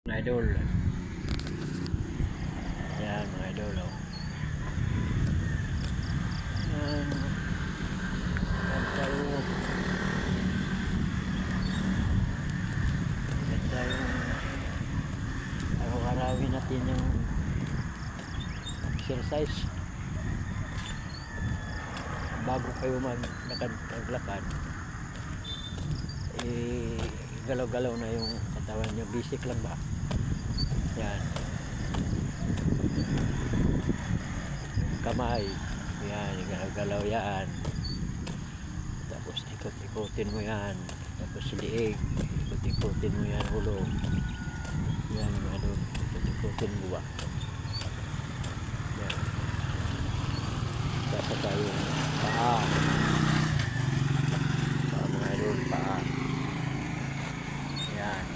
Mga idol, yan mga idol, oh. Yan, yan tayo, araw-arawin natin yung exercise bago kayo maglakad, galaw-galaw na yung katawan nyo, basic lang ba? Yan, kamay, yan, galaw-galaw yan, tapos ikot-ikotin mo yan, tapos liig, ikot-ikotin mo yan, ulo, yan, ano, ikot-ikotin mo ba, yan, tapos tayo paa, mga idol, paa, yan,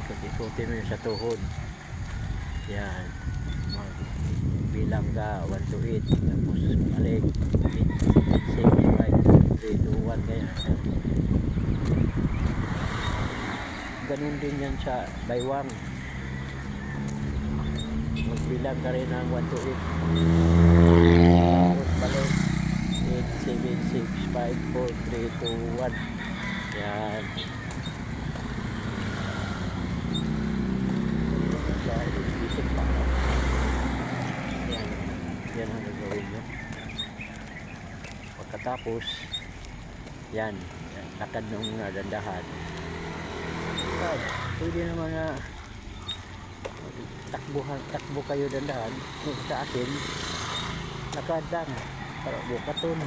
ikot-ikotin mo yung sa tuhod, yan, bilang ka 1 to 8, tapos balik 8, 7, 5, 3, 2, 1, ganyan. Ganun din yan sa baywang, magbilang ka rin ng 1 to 8, tapos balik 8, 7, 6, 5, 4, 3, 2, 1, yan. Yan ang gagawin nyo. Pagkatapos yan, lakad nung dandahan. Pwede naman na takbo kayo dandahan. Sa akin, lakad lang para bukaton.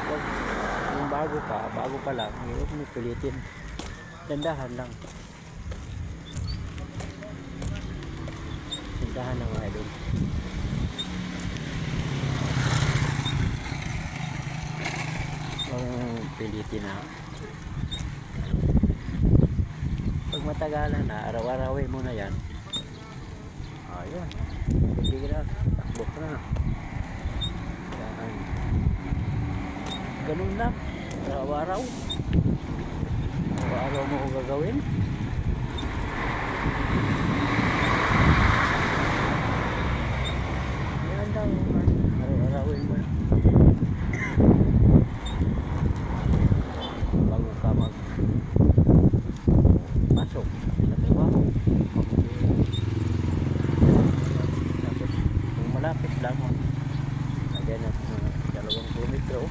Pag yung bago ka lang, huwag mo pilitin, dandahan lang, dandahan lang mga idol. Pilitin na. Pag matagalan na, araw-arawin mo na yan. Ayun, hindi na, takbo ka na. Yan. Ganun lang, araw-araw mo kung gagawin. Yan lang, araw-arawin mo. Pasok sa trabaho, tapos kung malapit lang agad na 2 kilometro,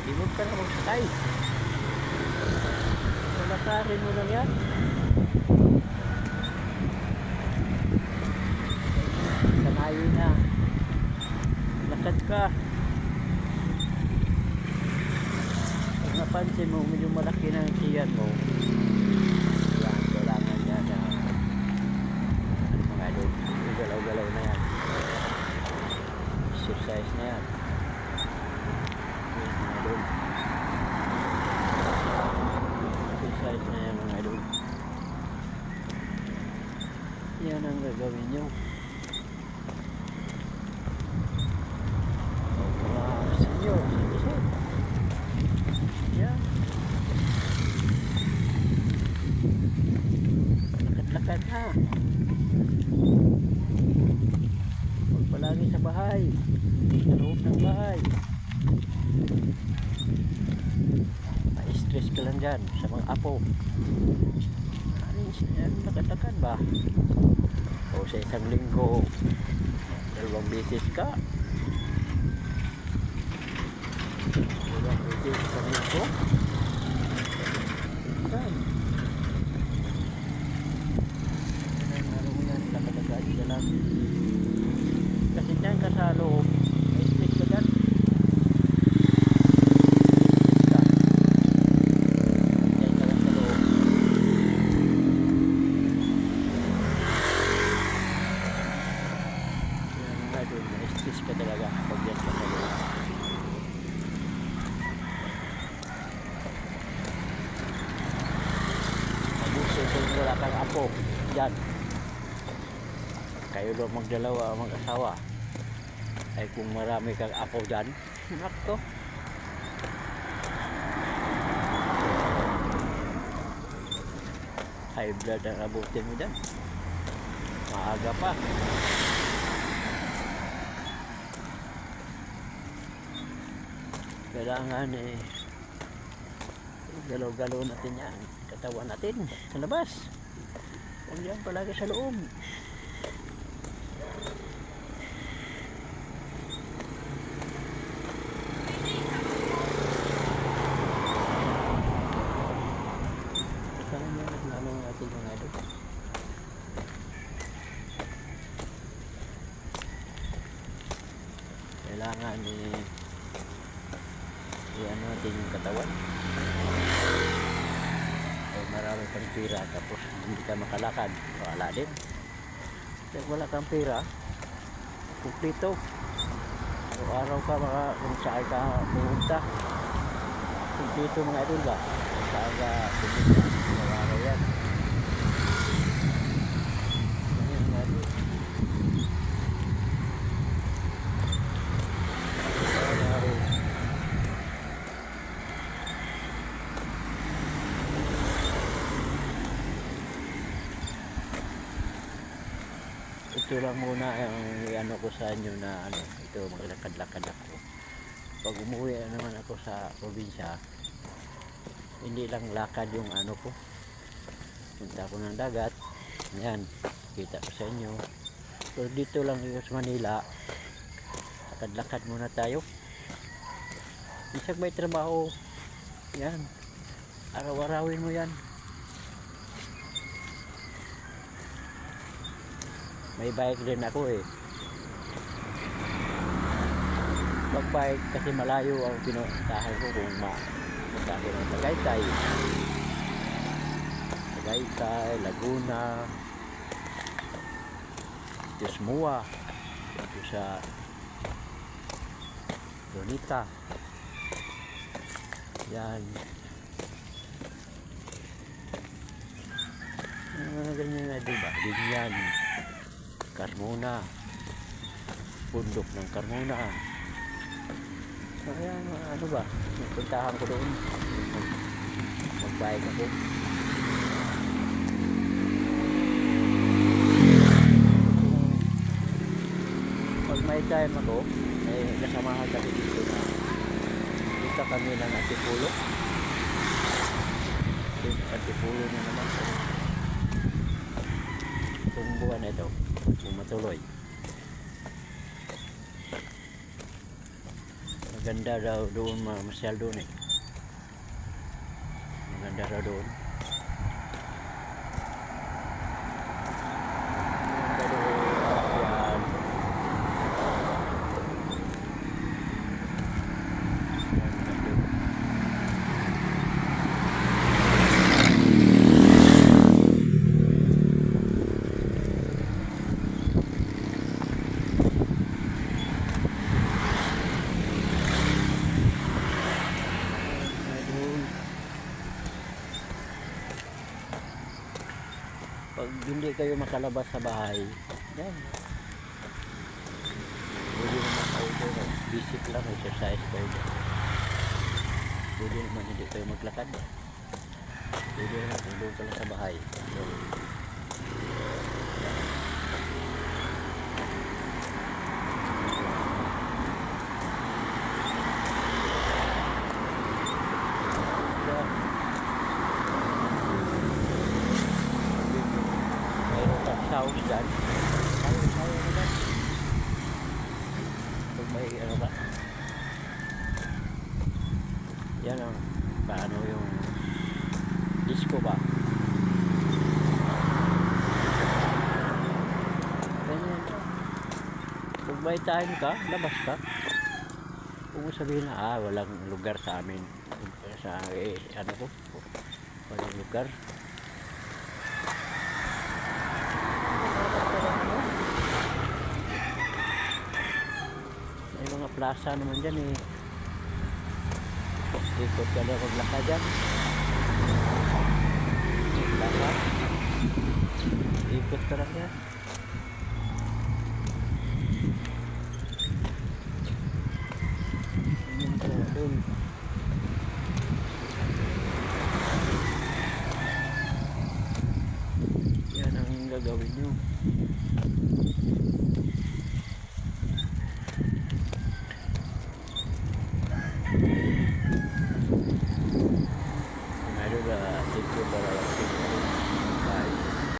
limog ka na magsakay, malakarin mo lang yan, sanayin na, lakad ka. Pag napansin mo medyo malaki na ang tiyan mo, kailangan niya na mga idol, galaw-galaw na yan, exercise na yan, mga idol, exercise na yan mga idol. Yan ang gagawin nyo. Yan, lakad na, huwag palagi sa bahay, sa loob ng bahay, ma-stress ka lang dyan sa mga apo. Lakad-lakad ba o sa isang linggo 2 beses ka, 2 beses isang linggo yan. Kasi dyan ka sa loob, may stress ka dyan. Dyan ka lang sa loob. Yan nga doon, may stress ka talaga pag dyan ka sa loob. Mabuso kung wala kang apo dyan, kayo daw magdalawa mag-asawa, ay kung marami kang apo dyan, nakto, high blood ang abutin mo dyan. Maaga pa. Kailangan galaw-galaw natin yan. Katawan natin sa labas. Huwag yan palagi sa loob. Kailangan i-ano natin yung katawan. Ay marami kang pira tapos hindi ka makalakad, wala din. Kaya wala kang pira, kumplito. Araw-araw ka kung saan ka pumunta, kumplito mga idol ba? Kung saan ka pumunta, araw-araw yan. Ito lang muna ang ano ko sa inyo na ano, ito maglakad-lakad ako. Pag umuwi naman ako sa probinsya, hindi lang lakad yung ano ko. Punta ako ng dagat. Yan, kita ko sa inyo. So dito lang yung sa Manila, lakad-lakad muna tayo. Isang may trabaho, yan, araw-arawin mo yan. May bike din ako Pag bike kasi malayo ang pinuntahan ko kung punta ko ng Tagaytay, Laguna, Tismua, ito sa Donita. Yan. Ganyan na diba? Ganyan. Carmona, bundok ng Carmona. Kaya ano ba, puntahan ko doon, mag-bike ako. Pag may time ako, may kasamahan kami dito na dito kami ng Antipulo. Antipulo na naman itong buwan na ito. Matuloy. Maganda daw doon, masyal doon maganda daw doon. Pag hindi kayo makalabas sa bahay, yan. Pwede naman kayo visit lang, exercise kayo dyan. Pwede naman hindi kayo maglakad. Pwede naman kung doon ka lang sa bahay. So, house dyan. Sayo na dyan. Pag may ano ka. Yan ang paano yung disco ba. Ganyan. Pag may time ka, labas ka. Kung sabihin na walang lugar sa amin. Sa ano ko. Walang lugar. Plaza naman dyan ikot ka na maglakad dyan plaza ikot ka lang yan doon gagawin nyo.